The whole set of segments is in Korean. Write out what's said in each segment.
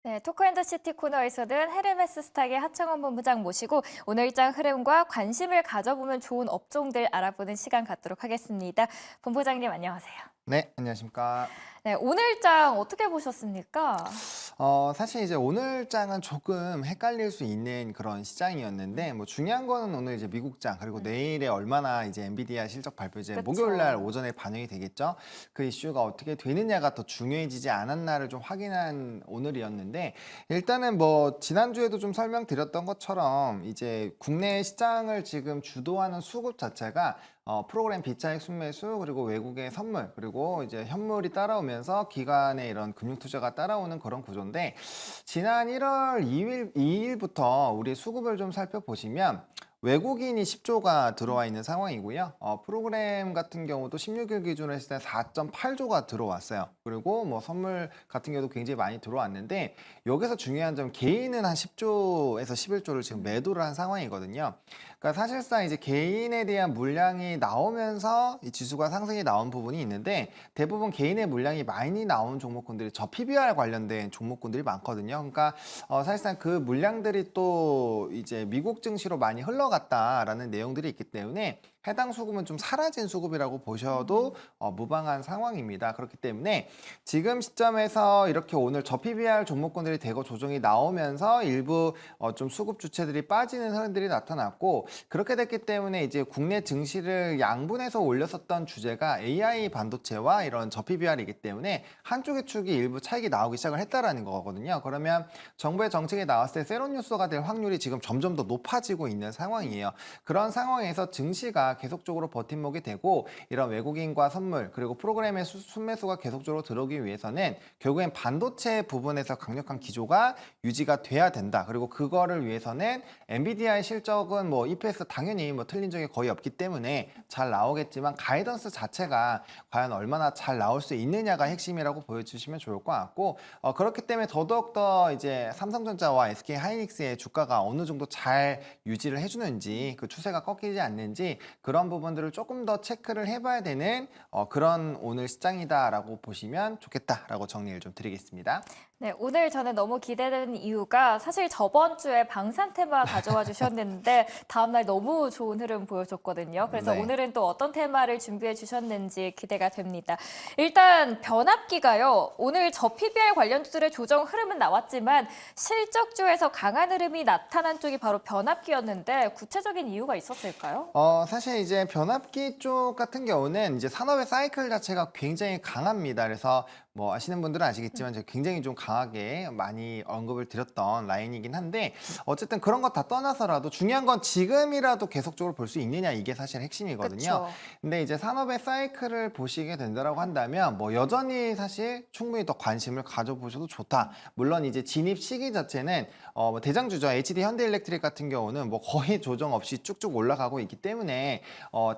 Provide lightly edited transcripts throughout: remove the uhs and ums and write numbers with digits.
네, 토크앤더시티 코너에서는 헤르메스 스탁의 하창원 본부장 모시고 오늘 일정 흐름과 관심을 가져보면 좋은 업종들 알아보는 시간 갖도록 하겠습니다. 본부장님 안녕하세요. 네, 안녕하십니까. 네, 오늘 일정 어떻게 보셨습니까? 사실 이제 오늘장은 조금 헷갈릴 수 있는 그런 시장이었는데, 뭐 중요한 거는 오늘 이제 미국장, 그리고 내일에 얼마나 이제 엔비디아 실적 발표 이제 목요일 날 그쵸. 오전에 반영이 되겠죠. 그 이슈가 어떻게 되느냐가 더 중요해지지 않았나를 좀 확인한 오늘이었는데, 일단은 뭐 지난주에도 좀 설명드렸던 것처럼 이제 국내 시장을 지금 주도하는 수급 자체가 프로그램 비차익 순매수 그리고 외국의 선물 그리고 이제 현물이 따라오면서 기관의 이런 금융 투자가 따라오는 그런 구조인데 지난 1월 2일부터 우리 수급을 좀 살펴보시면 외국인이 10조가 들어와 있는 상황이고요. 프로그램 같은 경우도 16일 기준으로 했을 때 4.8조가 들어왔어요. 그리고 뭐 선물 같은 경우도 굉장히 많이 들어왔는데 여기서 중요한 점 개인은 한 10조에서 11조를 지금 매도를 한 상황이거든요. 그러니까 사실상 이제 개인에 대한 물량이 나오면서 이 지수가 상승이 나온 부분이 있는데 대부분 개인의 물량이 많이 나온 종목군들이 저 PBR 관련된 종목군들이 많거든요. 그러니까 사실상 그 물량들이 또 이제 미국 증시로 많이 흘러갔다라는 내용들이 있기 때문에 해당 수급은 좀 사라진 수급이라고 보셔도 무방한 상황입니다. 그렇기 때문에 지금 시점에서 이렇게 오늘 저 PBR 종목군들이 대거 조정이 나오면서 일부 좀 수급 주체들이 빠지는 흐름들이 나타났고 그렇게 됐기 때문에 이제 국내 증시를 양분해서 올렸었던 주제가 AI 반도체와 이런 저 PBR이기 때문에 한쪽의 축이 일부 차익이 나오기 시작을 했다라는 거거든요. 그러면 정부의 정책이 나왔을 때 세론 뉴스가 될 확률이 지금 점점 더 높아지고 있는 상황이에요. 그런 상황에서 증시가 계속적으로 버팀목이 되고 이런 외국인과 선물 그리고 프로그램의 순매수가 계속적으로 들어오기 위해서는 결국엔 반도체 부분에서 강력한 기조가 유지가 돼야 된다. 그리고 그거를 위해서는 엔비디아의 실적은 뭐 EPS 당연히 뭐 틀린 적이 거의 없기 때문에 잘 나오겠지만 가이던스 자체가 과연 얼마나 잘 나올 수 있느냐가 핵심이라고 보여주시면 좋을 것 같고 그렇기 때문에 더더욱더 이제 삼성전자와 SK 하이닉스의 주가가 어느 정도 잘 유지를 해주는지 그 추세가 꺾이지 않는지 그런 부분들을 조금 더 체크를 해봐야 되는 그런 오늘 시장이다라고 보시면 좋겠다라고 정리를 좀 드리겠습니다. 네, 오늘 저는 너무 기대되는 이유가 사실 저번 주에 방산 테마 가져와 주셨는데 다음날 너무 좋은 흐름 보여줬거든요. 그래서 네. 오늘은 또 어떤 테마를 준비해 주셨는지 기대가 됩니다. 일단 변압기가요. 오늘 저 PBR 관련주들의 조정 흐름은 나왔지만 실적주에서 강한 흐름이 나타난 쪽이 바로 변압기였는데 구체적인 이유가 있었을까요? 사실 이제 변압기 쪽 같은 경우는 이제 산업의 사이클 자체가 굉장히 강합니다. 그래서 뭐 아시는 분들은 아시겠지만 제가 굉장히 좀 강하게 많이 언급을 드렸던 라인이긴 한데 어쨌든 그런 거 다 떠나서라도 중요한 건 지금이라도 계속적으로 볼 수 있느냐 이게 사실 핵심이거든요. 그렇죠. 근데 이제 산업의 사이클을 보시게 된다라고 한다면 뭐 여전히 사실 충분히 더 관심을 가져보셔도 좋다. 물론 이제 진입 시기 자체는 뭐 대장주죠. HD 현대일렉트릭 같은 경우는 뭐 거의 조정 없이 쭉쭉 올라가고 있기 때문에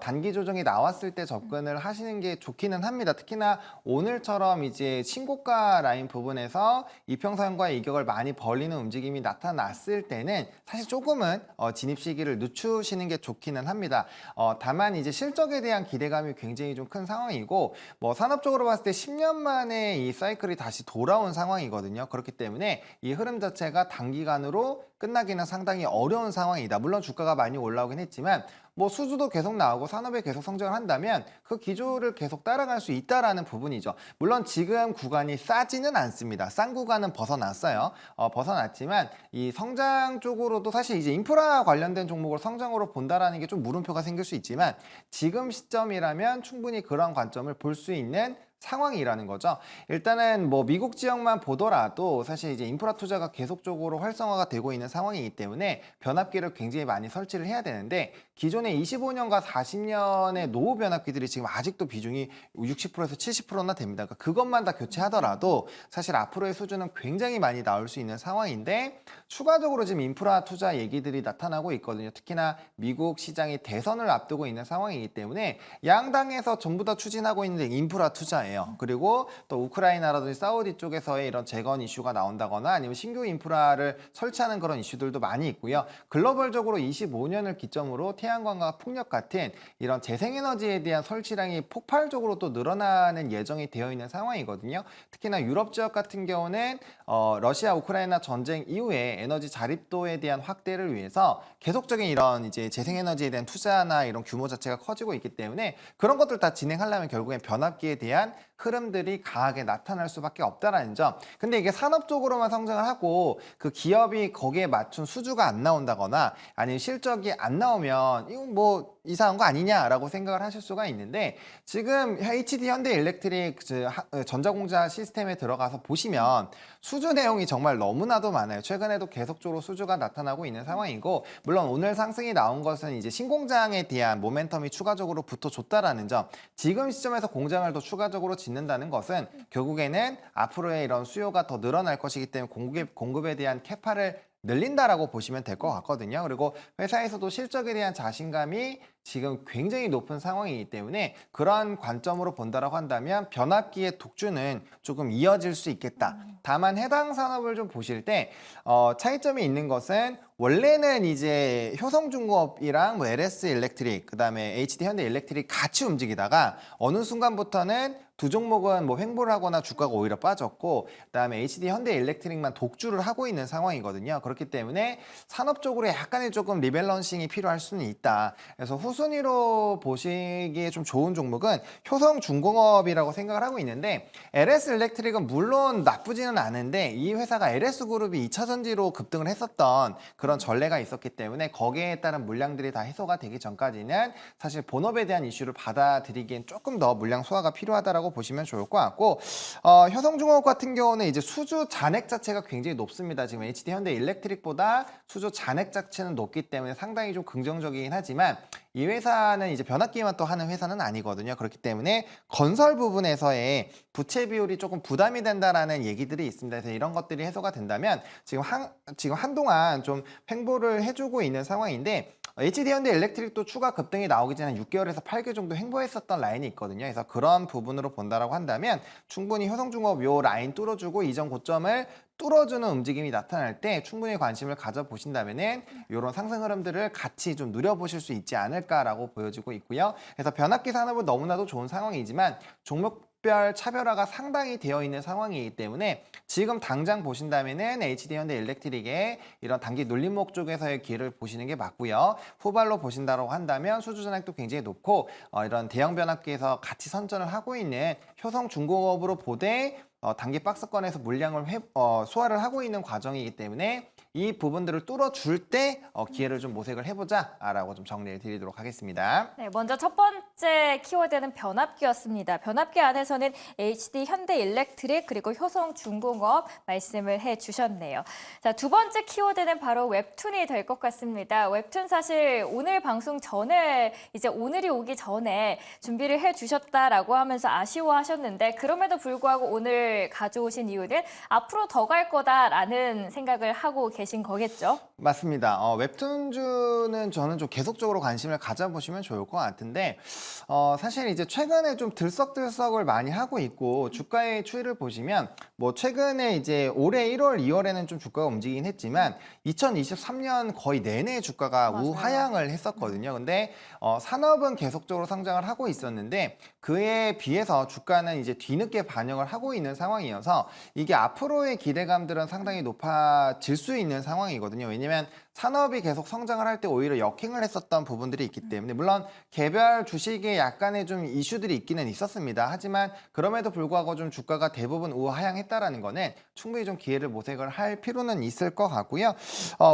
단기 조정이 나왔을 때 접근을 하시는 게 좋기는 합니다. 특히나 오늘처럼 이제 신고가 라인 부분에서 이평선과의 이격을 많이 벌리는 움직임이 나타났을 때는 사실 조금은 진입 시기를 늦추시는 게 좋기는 합니다. 다만 이제 실적에 대한 기대감이 굉장히 좀 큰 상황이고 뭐 산업적으로 봤을 때 10년 만에 이 사이클이 다시 돌아온 상황이거든요. 그렇기 때문에 이 흐름 자체가 단기간으로 끝나기는 상당히 어려운 상황이다. 물론 주가가 많이 올라오긴 했지만 뭐 수주도 계속 나오고 산업이 계속 성장을 한다면 그 기조를 계속 따라갈 수 있다라는 부분이죠. 물론 지금 구간이 싸지는 않습니다. 싼 구간은 벗어났어요. 벗어났지만 이 성장 쪽으로도 사실 이제 인프라 관련된 종목을 성장으로 본다라는 게 좀 물음표가 생길 수 있지만 지금 시점이라면 충분히 그런 관점을 볼 수 있는 상황이라는 거죠. 일단은 뭐 미국 지역만 보더라도 사실 이제 인프라 투자가 계속적으로 활성화가 되고 있는 상황이기 때문에 변압기를 굉장히 많이 설치를 해야 되는데 기존의 25년과 40년의 노후 변압기들이 지금 아직도 비중이 60%에서 70%나 됩니다. 그러니까 그것만 다 교체하더라도 사실 앞으로의 수준은 굉장히 많이 나올 수 있는 상황인데 추가적으로 지금 인프라 투자 얘기들이 나타나고 있거든요. 특히나 미국 시장이 대선을 앞두고 있는 상황이기 때문에 양당에서 전부 다 추진하고 있는 인프라 투자 러시아예요. 그리고 또 우크라이나라든지 사우디 쪽에서의 이런 재건 이슈가 나온다거나 아니면 신규 인프라를 설치하는 그런 이슈들도 많이 있고요. 글로벌적으로 25년을 기점으로 태양광과 풍력 같은 이런 재생에너지에 대한 설치량이 폭발적으로 또 늘어나는 예정이 되어 있는 상황이거든요. 특히나 유럽 지역 같은 경우는 러시아 우크라이나 전쟁 이후에 에너지 자립도에 대한 확대를 위해서 계속적인 이런 이제 재생에너지에 대한 투자나 이런 규모 자체가 커지고 있기 때문에 그런 것들 다 진행하려면 결국엔 변압기에 대한 흐름들이 강하게 나타날 수밖에 없다라는 점. 근데 이게 산업적으로만 성장을 하고 그 기업이 거기에 맞춘 수주가 안 나온다거나 아니면 실적이 안 나오면 이건 뭐 이상한 거 아니냐라고 생각을 하실 수가 있는데 지금 HD 현대일렉트릭 전자공자 시스템에 들어가서 보시면 수주 내용이 정말 너무나도 많아요. 최근에도 계속적으로 수주가 나타나고 있는 상황이고 물론 오늘 상승이 나온 것은 이제 신공장에 대한 모멘텀이 추가적으로 붙어줬다라는 점. 지금 시점에서 공장을 더 추가적으로 짓는다는 것은 결국에는 앞으로의 이런 수요가 더 늘어날 것이기 때문에 공급에 대한 캐파를 늘린다라고 보시면 될 것 같거든요. 그리고 회사에서도 실적에 대한 자신감이 지금 굉장히 높은 상황이기 때문에 그러한 관점으로 본다라고 한다면 변압기의 독주는 조금 이어질 수 있겠다. 다만 해당 산업을 좀 보실 때 차이점이 있는 것은 원래는 이제 효성중공업이랑 뭐 LS 일렉트릭, 그다음에 HD 현대일렉트릭 같이 움직이다가 어느 순간부터는 두 종목은 뭐 횡보를 하거나 주가가 오히려 빠졌고 그다음에 HD 현대일렉트릭만 독주를 하고 있는 상황이거든요. 그렇기 때문에 산업적으로 약간의 조금 리밸런싱이 필요할 수는 있다. 그래서 후순위로 보시기에 좀 좋은 종목은 효성중공업이라고 생각을 하고 있는데 LS 일렉트릭은 물론 나쁘지는 않은데 이 회사가 LS그룹이 2차 전지로 급등을 했었던 그런 전례가 있었기 때문에 거기에 따른 물량들이 다 해소가 되기 전까지는 사실 본업에 대한 이슈를 받아들이기엔 조금 더 물량 소화가 필요하다라고 보시면 좋을 것 같고 효성중공업 같은 경우는 이제 수주 잔액 자체가 굉장히 높습니다. 지금 HD 현대일렉트릭보다 수주 잔액 자체는 높기 때문에 상당히 좀 긍정적이긴 하지만 이 회사는 이제 변압기만 또 하는 회사는 아니거든요. 그렇기 때문에 건설 부분에서의 부채 비율이 조금 부담이 된다라는 얘기들이 있습니다. 그래서 이런 것들이 해소가 된다면 지금 한동안 좀 횡보를 해주고 있는 상황인데 HD 현대일렉트릭도 추가 급등이 나오기 전에 6개월에서 8개월 정도 횡보했었던 라인이 있거든요. 그래서 그런 부분으로 본다라고 한다면 충분히 효성중공업 요 라인 뚫어주고 이전 고점을 뚫어주는 움직임이 나타날 때 충분히 관심을 가져보신다면은 이런 상승 흐름들을 같이 좀 누려보실 수 있지 않을까라고 보여지고 있고요. 그래서 변압기 산업은 너무나도 좋은 상황이지만 종목별 차별화가 상당히 되어 있는 상황이기 때문에 지금 당장 보신다면은 HD 현대일렉트릭의 이런 단기 눌림목 쪽에서의 기회를 보시는 게 맞고요. 후발로 보신다고 한다면 수주 잔액도 굉장히 높고 이런 대형 변압기에서 같이 선전을 하고 있는 효성중공업으로 보되 단기 박스권에서 물량을 소화를 하고 있는 과정이기 때문에 이 부분들을 뚫어줄 때 기회를 좀 모색을 해보자라고 좀 정리를 드리도록 하겠습니다. 네, 먼저 첫 번째 키워드는 변압기였습니다. 변압기 안에서는 HD 현대일렉트릭 그리고 효성중공업 말씀을 해주셨네요. 자, 두 번째 키워드는 바로 웹툰이 될 것 같습니다. 웹툰 사실 오늘 방송 전에 이제 오늘이 오기 전에 준비를 해주셨다라고 하면서 아쉬워하셨는데 그럼에도 불구하고 오늘 가져오신 이유는 앞으로 더 갈 거다라는 생각을 하고 계신 거겠죠? 맞습니다. 웹툰주는 저는 좀 계속적으로 관심을 가져보시면 좋을 것 같은데 사실 이제 최근에 좀 들썩들썩을 많이 하고 있고 주가의 추이를 보시면 뭐 최근에 이제 올해 1월, 2월에는 좀 주가가 움직이긴 했지만 2023년 거의 내내 주가가 맞아요. 우하향을 했었거든요. 근데 산업은 계속적으로 성장을 하고 있었는데 그에 비해서 주가는 이제 뒤늦게 반영을 하고 있는 상황이어서 이게 앞으로의 기대감들은 상당히 높아질 수 있는 상황이거든요. 왜냐면 산업이 계속 성장을 할 때 오히려 역행을 했었던 부분들이 있기 때문에 물론 개별 주식에 약간의 좀 이슈들이 있기는 있었습니다. 하지만 그럼에도 불구하고 좀 주가가 대부분 우하향했다라는 거는 충분히 좀 기회를 모색을 할 필요는 있을 것 같고요.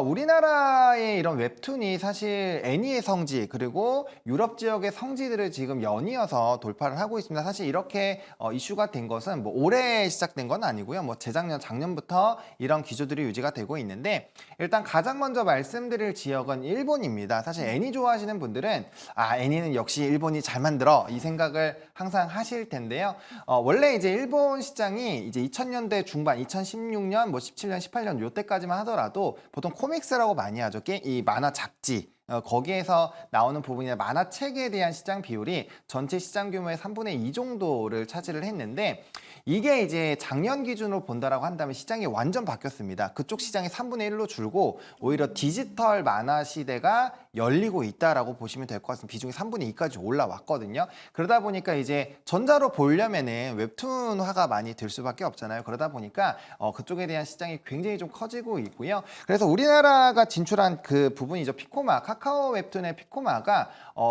우리나라의 이런 웹툰이 사실 애니의 성지 그리고 유럽 지역의 성지들을 지금 연이어서 돌파를 하고 있습니다. 사실 이렇게 이슈가 된 것은 뭐 올해 시작된 건 아니고요. 뭐 재작년, 작년부터 이런 기조들이 유지가 되고 있는데 일단 가장 먼저 말씀드릴 지역은 일본입니다. 사실 애니 좋아하시는 분들은 애니는 역시 일본이 잘 만들어 이 생각을 항상 하실 텐데요. 원래 이제 일본 시장이 이제 2000년대 중반, 2016년, 뭐 17년, 18년 요때까지만 하더라도 보통 코믹스라고 많이 하죠. 이 만화 잡지. 거기에서 나오는 부분이나 만화책에 대한 시장 비율이 전체 시장 규모의 3분의 2 정도를 차지를 했는데 이게 이제 작년 기준으로 본다라고 한다면 시장이 완전 바뀌었습니다. 그쪽 시장이 3분의 1로 줄고 오히려 디지털 만화 시대가 열리고 있다라고 보시면 될 것 같습니다. 비중이 3분의 2까지 올라왔거든요. 그러다 보니까 이제 전자로 보려면은 웹툰화가 많이 될 수밖에 없잖아요. 그러다 보니까 그쪽에 대한 시장이 굉장히 좀 커지고 있고요. 그래서 우리나라가 진출한 그 부분이죠. 피코마, 카카오 웹툰의 피코마가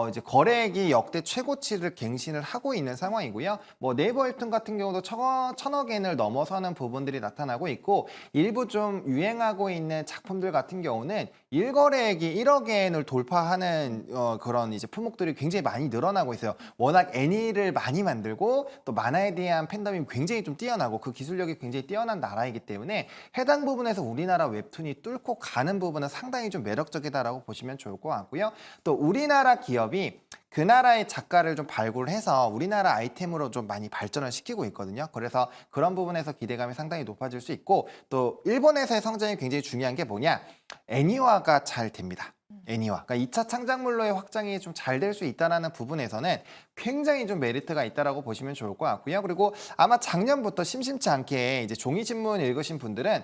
이제 거래액이 역대 최고치를 갱신을 하고 있는 상황이고요. 뭐 네이버 웹툰 같은 경우도 천억 엔을 넘어서는 부분들이 나타나고 있고 일부 좀 유행하고 있는 작품들 같은 경우는 일거래액이 1억 엔을 돌파하는 그런 이제 품목들이 굉장히 많이 늘어나고 있어요. 워낙 애니를 많이 만들고 또 만화에 대한 팬덤이 굉장히 좀 뛰어나고 그 기술력이 굉장히 뛰어난 나라이기 때문에 해당 부분에서 우리나라 웹툰이 뚫고 가는 부분은 상당히 좀 매력적이다라고 보시면 좋을 것 같고요. 또 우리나라 기업이 그 나라의 작가를 좀 발굴해서 우리나라 아이템으로 좀 많이 발전을 시키고 있거든요. 그래서 그런 부분에서 기대감이 상당히 높아질 수 있고 또 일본에서의 성장이 굉장히 중요한 게 뭐냐? 애니화가 잘 됩니다. 애니화. 그러니까 2차 창작물로의 확장이 좀 잘 될 수 있다는 부분에서는 굉장히 좀 메리트가 있다라고 보시면 좋을 것 같고요. 그리고 아마 작년부터 심심치 않게 이제 종이신문 읽으신 분들은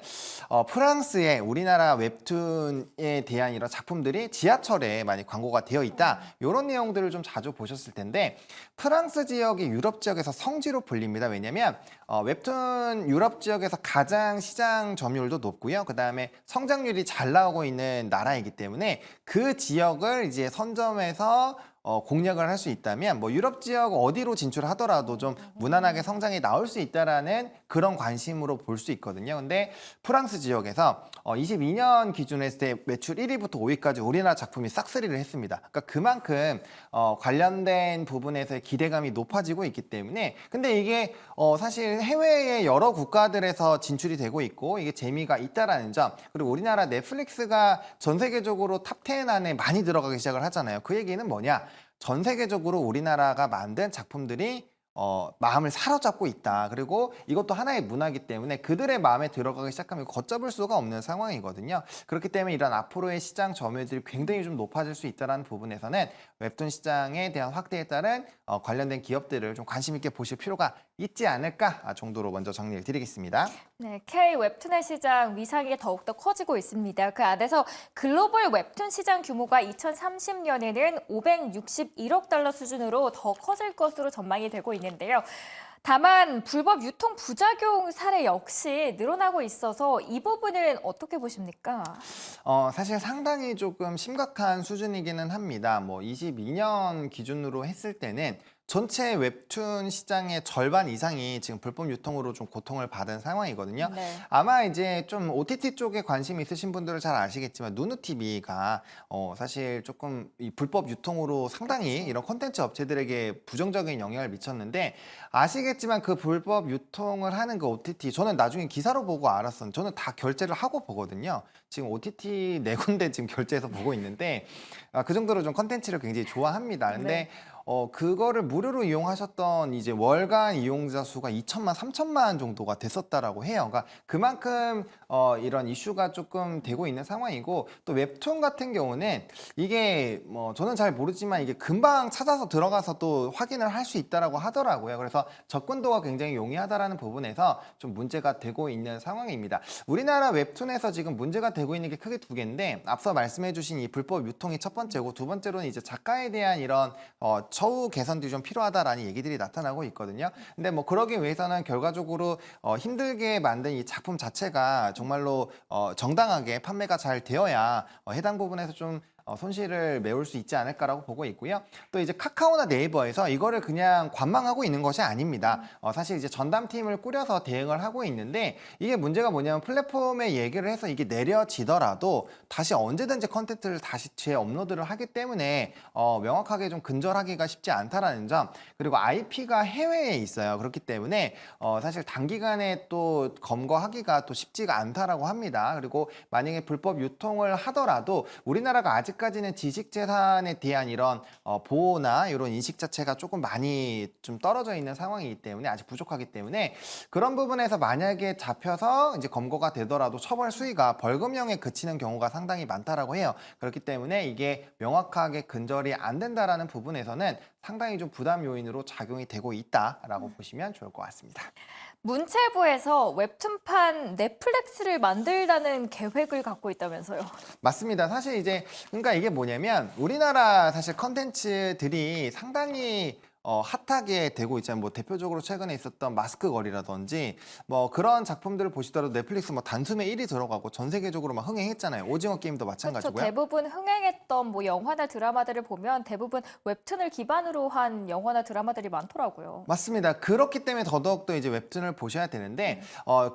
프랑스의 우리나라 웹툰에 대한 이런 작품들이 지하철에 많이 광고가 되어 있다. 이런 내용들을 좀 자주 보셨을 텐데 프랑스 지역이 유럽 지역에서 성지로 불립니다. 왜냐하면 웹툰 유럽 지역에서 가장 시장 점유율도 높고요. 그 다음에 성장률이 잘 나오고 있는 나라이기 때문에 그 지역을 이제 선점해서 공략을 할 수 있다면 뭐 유럽 지역 어디로 진출하더라도 좀 무난하게 성장이 나올 수 있다라는 그런 관심으로 볼 수 있거든요. 근데 프랑스 지역에서 22년 기준으로 했을 때 매출 1위부터 5위까지 우리나라 작품이 싹쓸이를 했습니다. 그러니까 그만큼 관련된 부분에서의 기대감이 높아지고 있기 때문에 근데 이게 사실 해외의 여러 국가들에서 진출이 되고 있고 이게 재미가 있다라는 점 그리고 우리나라 넷플릭스가 전 세계적으로 탑 10 안에 많이 들어가기 시작을 하잖아요. 그 얘기는 뭐냐? 전 세계적으로 우리나라가 만든 작품들이 마음을 사로잡고 있다. 그리고 이것도 하나의 문화이기 때문에 그들의 마음에 들어가기 시작하면 걷잡을 수가 없는 상황이거든요. 그렇기 때문에 이런 앞으로의 시장 점유율이 굉장히 좀 높아질 수 있다는 부분에서는 웹툰 시장에 대한 확대에 따른 관련된 기업들을 좀 관심 있게 보실 필요가 있지 않을까 정도로 먼저 정리를 드리겠습니다. 네, K 웹툰의 시장 위상이 더욱더 커지고 있습니다. 그 안에서 글로벌 웹툰 시장 규모가 2030년에는 561억 달러 수준으로 더 커질 것으로 전망이 되고 있는데요. 다만 불법 유통 부작용 사례 역시 늘어나고 있어서 이 부분은 어떻게 보십니까? 사실 상당히 조금 심각한 수준이기는 합니다. 뭐 22년 기준으로 했을 때는 전체 웹툰 시장의 절반 이상이 지금 불법 유통으로 좀 고통을 받은 상황이거든요. 네. 아마 이제 좀 OTT 쪽에 관심이 있으신 분들은 잘 아시겠지만 누누TV가 사실 조금 이 불법 유통으로 상당히 이런 콘텐츠 업체들에게 부정적인 영향을 미쳤는데 아시겠지만 그 불법 유통을 하는 그 OTT 저는 나중에 기사로 보고 알았었는데 저는 다 결제를 하고 보거든요. 지금 OTT 네 군데 지금 결제해서 보고 있는데 그 정도로 좀 콘텐츠를 굉장히 좋아합니다. 근데 네. 그거를 무료로 이용하셨던 이제 월간 이용자 수가 2천만, 3천만 정도가 됐었다라고 해요. 그러니까 그만큼 이런 이슈가 조금 되고 있는 상황이고 또 웹툰 같은 경우는 이게 뭐 저는 잘 모르지만 이게 금방 찾아서 들어가서 또 확인을 할 수 있다라고 하더라고요. 그래서 접근도가 굉장히 용이하다라는 부분에서 좀 문제가 되고 있는 상황입니다. 우리나라 웹툰에서 지금 문제가 되고 있는 게 크게 두 개인데 앞서 말씀해주신 이 불법 유통이 첫 번째고 두 번째로는 이제 작가에 대한 이런 처우 개선들이 좀 필요하다라는 얘기들이 나타나고 있거든요. 근데 뭐 그러기 위해서는 결과적으로 힘들게 만든 이 작품 자체가 정말로 정당하게 판매가 잘 되어야 해당 부분에서 좀 손실을 메울 수 있지 않을까라고 보고 있고요. 또 이제 카카오나 네이버에서 이거를 그냥 관망하고 있는 것이 아닙니다. 사실 이제 전담팀을 꾸려서 대응을 하고 있는데 이게 문제가 뭐냐면 플랫폼에 얘기를 해서 이게 내려지더라도 다시 언제든지 컨텐츠를 다시 재업로드를 하기 때문에 명확하게 좀 근절하기가 쉽지 않다라는 점 그리고 IP가 해외에 있어요. 그렇기 때문에 사실 단기간에 또 검거하기가 또 쉽지가 않다라고 합니다. 그리고 만약에 불법 유통을 하더라도 우리나라가 아직 아직까지는 지식재산에 대한 이런 보호나 이런 인식 자체가 조금 많이 좀 떨어져 있는 상황이기 때문에 아직 부족하기 때문에 그런 부분에서 만약에 잡혀서 이제 검거가 되더라도 처벌 수위가 벌금형에 그치는 경우가 상당히 많다라고 해요. 그렇기 때문에 이게 명확하게 근절이 안 된다라는 부분에서는 상당히 좀 부담 요인으로 작용이 되고 있다라고 보시면 좋을 것 같습니다. 문체부에서 웹툰판 넷플릭스를 만들다는 계획을 갖고 있다면서요. 맞습니다. 사실 이제 그러니까 이게 뭐냐면 우리나라 사실 컨텐츠들이 상당히 핫하게 되고 있잖아요. 뭐 대표적으로 최근에 있었던 마스크 거리라든지 뭐 그런 작품들을 보시더라도 넷플릭스 뭐 단숨에 1위 들어가고 전 세계적으로 막 흥행했잖아요. 오징어 게임도 그렇죠. 마찬가지고요. 대부분 흥행했던 뭐 영화나 드라마들을 보면 대부분 웹툰을 기반으로 한 영화나 드라마들이 많더라고요. 맞습니다. 그렇기 때문에 더더욱 더 이제 웹툰을 보셔야 되는데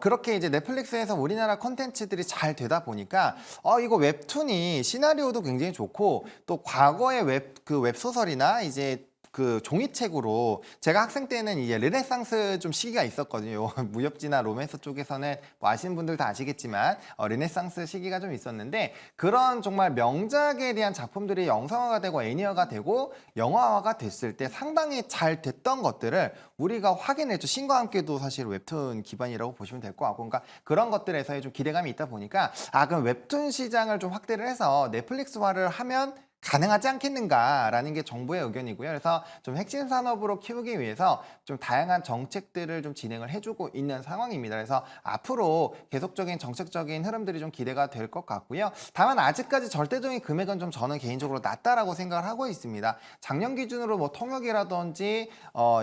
그렇게 이제 넷플릭스에서 우리나라 콘텐츠들이 잘 되다 보니까 이거 웹툰이 시나리오도 굉장히 좋고 또 과거의 웹소설이나 이제 그 종이책으로 제가 학생 때는 이제 르네상스 좀 시기가 있었거든요. 무협지나 로맨스 쪽에서는 뭐 아시는 분들 다 아시겠지만 르네상스 시기가 좀 있었는데 그런 정말 명작에 대한 작품들이 영상화가 되고 애니화가 되고 영화화가 됐을 때 상당히 잘 됐던 것들을 우리가 확인했죠. 신과 함께도 사실 웹툰 기반이라고 보시면 될 것 같고 그러니까 그런 것들에서의 좀 기대감이 있다 보니까 그럼 웹툰 시장을 좀 확대를 해서 넷플릭스화를 하면 가능하지 않겠는가라는 게 정부의 의견이고요. 그래서 좀 핵심 산업으로 키우기 위해서 좀 다양한 정책들을 좀 진행을 해주고 있는 상황입니다. 그래서 앞으로 계속적인 정책적인 흐름들이 좀 기대가 될 것 같고요. 다만 아직까지 절대적인 금액은 좀 저는 개인적으로 낮다라고 생각을 하고 있습니다. 작년 기준으로 뭐 통역이라든지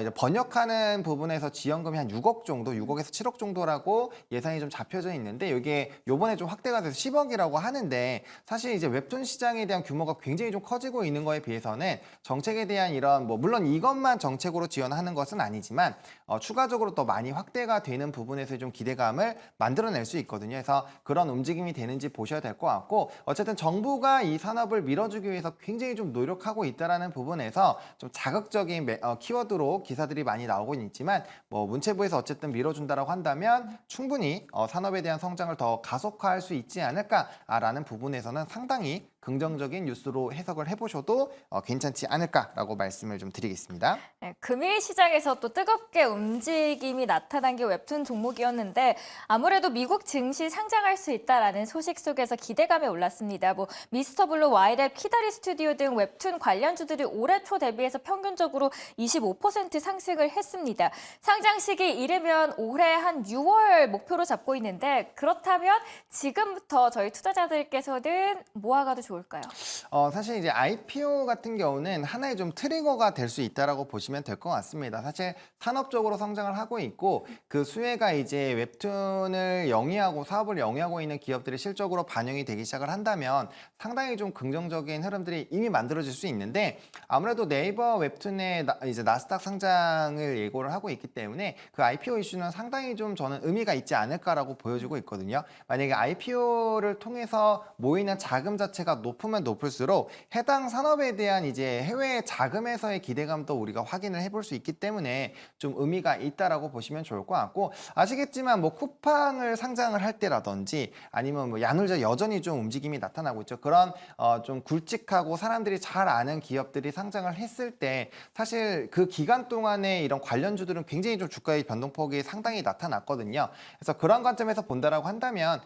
이제 번역하는 부분에서 지원금이 한 6억 정도, 6억에서 7억 정도라고 예산이 좀 잡혀져 있는데 이게 요번에 좀 확대가 돼서 10억이라고 하는데 사실 이제 웹툰 시장에 대한 규모가 굉장히 좀 커지고 있는 거에 비해서는 정책에 대한 이런 뭐 물론 이것만 정책으로 지원하는 것은 아니지만 추가적으로 더 많이 확대가 되는 부분에서 좀 기대감을 만들어낼 수 있거든요. 그래서 그런 움직임이 되는지 보셔야 될 것 같고 어쨌든 정부가 이 산업을 밀어주기 위해서 굉장히 좀 노력하고 있다라는 부분에서 좀 자극적인 키워드로 기사들이 많이 나오고는 있지만 뭐 문체부에서 어쨌든 밀어준다라고 한다면 충분히 산업에 대한 성장을 더 가속화할 수 있지 않을까라는 부분에서는 상당히 긍정적인 뉴스로 해석을 해보셔도 괜찮지 않을까라고 말씀을 좀 드리겠습니다. 네, 금일 시장에서 또 뜨겁게 움직임이 나타난 게 웹툰 종목이었는데 아무래도 미국 증시 상장할 수 있다라는 소식 속에서 기대감이 올랐습니다. 뭐 미스터블루, 와이랩, 키다리 스튜디오 등 웹툰 관련주들이 올해 초 대비해서 평균적으로 25% 상승을 했습니다. 상장 시기 이르면 올해 한 6월 목표로 잡고 있는데 그렇다면 지금부터 저희 투자자들께서는 뭐 하가도 좋을까요? 사실 이제 IPO 같은 경우는 하나의 좀 트리거가 될 수 있다라고 보시면 될 것 같습니다. 사실 산업적으로 성장을 하고 있고 그 수혜가 이제 웹툰을 영위하고 사업을 영위하고 있는 기업들이 실적으로 반영이 되기 시작을 한다면 상당히 좀 긍정적인 흐름들이 이미 만들어질 수 있는데 아무래도 네이버 웹툰의 이제 나스닥 상장을 예고를 하고 있기 때문에 그 IPO 이슈는 상당히 좀 저는 의미가 있지 않을까라고 보여지고 있거든요. 만약에 IPO를 통해서 모이는 자금 자체가 높으면 높을수록 해당 산업에 대한 이제 해외 자금에서의 기대감도 우리가 확인을 해볼 수 있기 때문에 좀 의미가 있다라고 보시면 좋을 것 같고 아시겠지만 뭐 쿠팡을 상장을 할 때라든지 아니면 뭐 야놀자 여전히 좀 움직임이 나타나고 있죠. 그런 좀 굵직하고 사람들이 잘 아는 기업들이 상장을 했을 때 사실 그 기간 동안에 이런 관련주들은 굉장히 좀 주가의 변동폭이 상당히 나타났거든요. 그래서 그런 관점에서 본다라고 한다면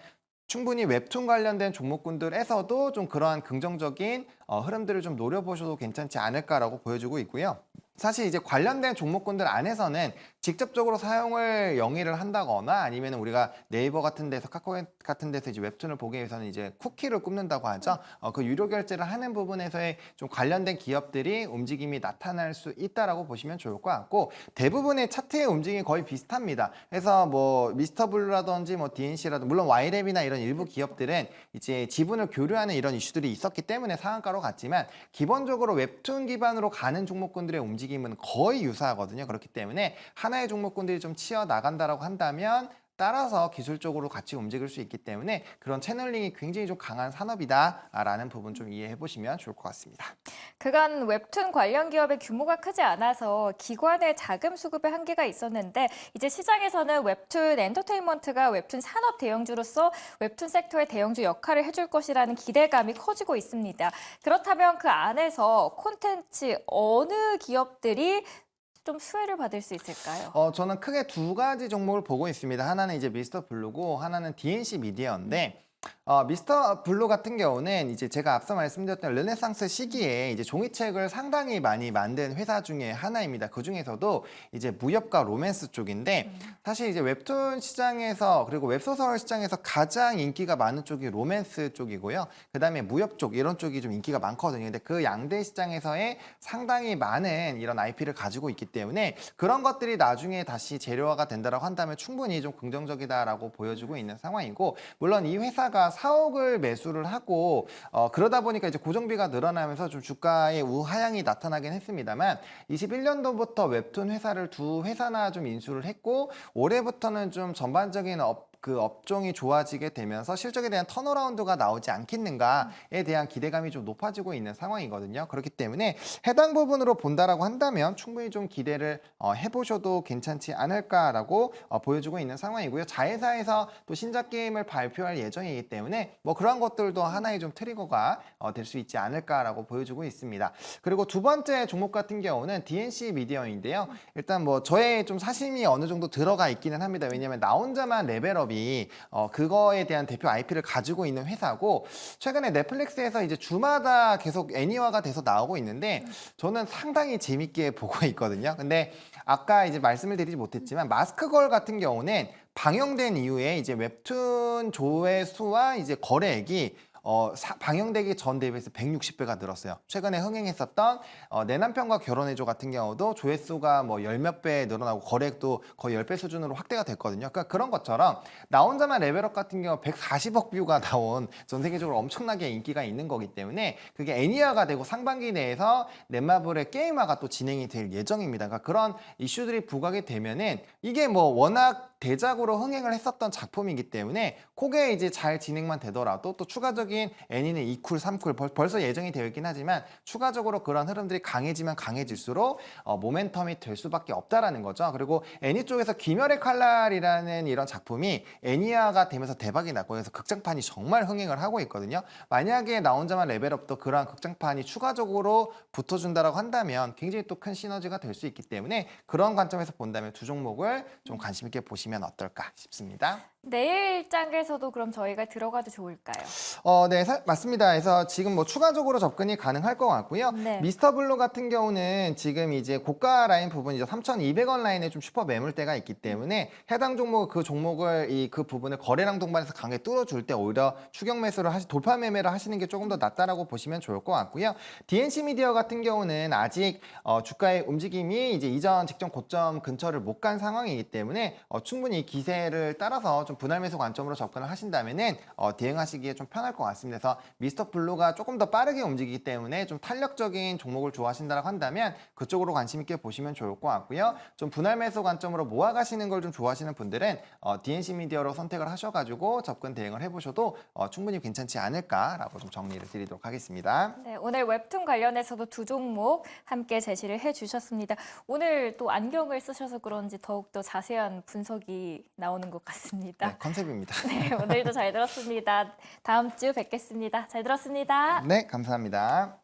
충분히 웹툰 관련된 종목군들에서도 좀 그러한 긍정적인 흐름들을 좀 노려보셔도 괜찮지 않을까라고 보여지고 있고요. 사실 이제 관련된 종목군들 안에서는 직접적으로 사용을 영위를 한다거나 아니면 우리가 네이버 같은 데서 카카오 같은 데서 이제 웹툰을 보기 위해서는 이제 쿠키를 굽는다고 하죠. 그 유료 결제를 하는 부분에서의 좀 관련된 기업들이 움직임이 나타날 수 있다라고 보시면 좋을 것 같고 대부분의 차트의 움직임이 거의 비슷합니다. 그래서 뭐 미스터블루라든지 뭐 DNC라든지 물론 와이랩이나 이런 일부 기업들은 이제 지분을 교류하는 이런 이슈들이 있었기 때문에 상한가로 갔지만 기본적으로 웹툰 기반으로 가는 종목군들의 움직임은 거의 유사하거든요. 그렇기 때문에 하나의 종목군들이 좀 치어 나간다라고 한다면 따라서 기술적으로 같이 움직일 수 있기 때문에 그런 채널링이 굉장히 좀 강한 산업이다라는 부분 좀 이해해 보시면 좋을 것 같습니다. 그간 웹툰 관련 기업의 규모가 크지 않아서 기관의 자금 수급에 한계가 있었는데 이제 시장에서는 웹툰 엔터테인먼트가 웹툰 산업 대형주로서 웹툰 섹터의 대형주 역할을 해줄 것이라는 기대감이 커지고 있습니다. 그렇다면 그 안에서 콘텐츠 어느 기업들이 좀 수혜를 받을 수 있을까요? 저는 크게 두 가지 종목을 보고 있습니다. 하나는 이제 미스터 블루고 하나는 DNC 미디어인데 미스터 블루 같은 경우는 이제 제가 앞서 말씀드렸던 르네상스 시기에 이제 종이책을 상당히 많이 만든 회사 중에 하나입니다. 그 중에서도 이제 무협과 로맨스 쪽인데 사실 이제 웹툰 시장에서 그리고 웹소설 시장에서 가장 인기가 많은 쪽이 로맨스 쪽이고요. 그다음에 무협 쪽 이런 쪽이 좀 인기가 많거든요. 근데 그 양대 시장에서의 상당히 많은 이런 IP를 가지고 있기 때문에 그런 것들이 나중에 다시 재료화가 된다라고 한다면 충분히 좀 긍정적이다라고 보여주고 있는 상황이고 물론 이 회사가 4억을 매수를 하고 그러다 보니까 이제 고정비가 늘어나면서 좀 주가의 우하향이 나타나긴 했습니다만 21년도부터 웹툰 회사를 두 회사나 좀 인수를 했고 올해부터는 좀 전반적인 그 업종이 좋아지게 되면서 실적에 대한 턴어라운드가 나오지 않겠는가에 대한 기대감이 좀 높아지고 있는 상황이거든요. 그렇기 때문에 해당 부분으로 본다라고 한다면 충분히 좀 기대를 해보셔도 괜찮지 않을까라고 보여주고 있는 상황이고요. 자회사에서 또 신작 게임을 발표할 예정이기 때문에 뭐 그런 것들도 하나의 좀 트리거가 될 수 있지 않을까라고 보여주고 있습니다. 그리고 두 번째 종목 같은 경우는 DNC 미디어인데요. 일단 뭐 저의 좀 사심이 어느 정도 들어가 있기는 합니다. 왜냐하면 나 혼자만 레벨업이 그거에 대한 대표 IP를 가지고 있는 회사고 최근에 넷플릭스에서 이제 주마다 계속 애니화가 돼서 나오고 있는데 저는 상당히 재밌게 보고 있거든요. 근데 아까 이제 말씀을 드리지 못했지만 마스크걸 같은 경우는 방영된 이후에 이제 웹툰 조회수와 이제 거래액이 방영되기 전 대비해서 160배가 늘었어요. 최근에 흥행했었던 내 남편과 결혼해줘 같은 경우도 조회수가 뭐 열 몇 배 늘어나고 거래액도 거의 10배 수준으로 확대가 됐거든요. 그러니까 그런 것처럼 나 혼자만 레벨업 같은 경우 140억 뷰가 나온 전 세계적으로 엄청나게 인기가 있는 거기 때문에 그게 애니화가 되고 상반기 내에서 넷마블의 게임화가 또 진행이 될 예정입니다. 그러니까 그런 이슈들이 부각이 되면은 이게 뭐 워낙 대작으로 흥행을 했었던 작품이기 때문에 그게 이제 잘 진행만 되더라도 또 추가적인 애니는 2쿨, 3쿨 벌써 예정이 되어 있긴 하지만 추가적으로 그런 흐름들이 강해지면 강해질수록 모멘텀이 될 수밖에 없다라는 거죠. 그리고 애니 쪽에서 귀멸의 칼날이라는 이런 작품이 애니화가 되면서 대박이 났고 그래서 극장판이 정말 흥행을 하고 있거든요. 만약에 나 혼자만 레벨업도 그러한 극장판이 추가적으로 붙어준다라고 한다면 굉장히 또 큰 시너지가 될 수 있기 때문에 그런 관점에서 본다면 두 종목을 좀 관심 있게 보시면 어떨까 싶습니다. 내일장에서도 그럼 저희가 들어가도 좋을까요? 네, 맞습니다. 그래서 지금 뭐 추가적으로 접근이 가능할 것 같고요. 네. 미스터 블루 같은 경우는 지금 이제 고가 라인 부분이죠. 3,200원 라인에 좀 슈퍼 매물대가 있기 때문에 해당 종목 그 종목을 그 부분을 거래량 동반해서 강하게 뚫어줄 때 오히려 추격 매수를 돌파 매매를 하시는 게 조금 더 낫다라고 보시면 좋을 것 같고요. DNC 미디어 같은 경우는 아직 주가의 움직임이 이제 이전 직전 고점 근처를 못 간 상황이기 때문에 충분히 기세를 따라서 좀 분할 매수 관점으로 접근을 하신다면은 대응하시기에 좀 편할 것 같습니다. 그래서 미스터 블루가 조금 더 빠르게 움직이기 때문에 좀 탄력적인 종목을 좋아하신다고 한다면 그쪽으로 관심 있게 보시면 좋을 것 같고요. 좀 분할 매수 관점으로 모아가시는 걸 좀 좋아하시는 분들은 DNC 미디어로 선택을 하셔가지고 접근 대응을 해보셔도 충분히 괜찮지 않을까라고 좀 정리를 드리도록 하겠습니다. 네, 오늘 웹툰 관련해서도 두 종목 함께 제시를 해주셨습니다. 오늘 또 안경을 쓰셔서 그런지 더욱더 자세한 분석이 나오는 것 같습니다. 네, 컨셉입니다. 네, 오늘도 잘 들었습니다. 다음 주 뵙겠습니다. 잘 들었습니다. 네, 감사합니다.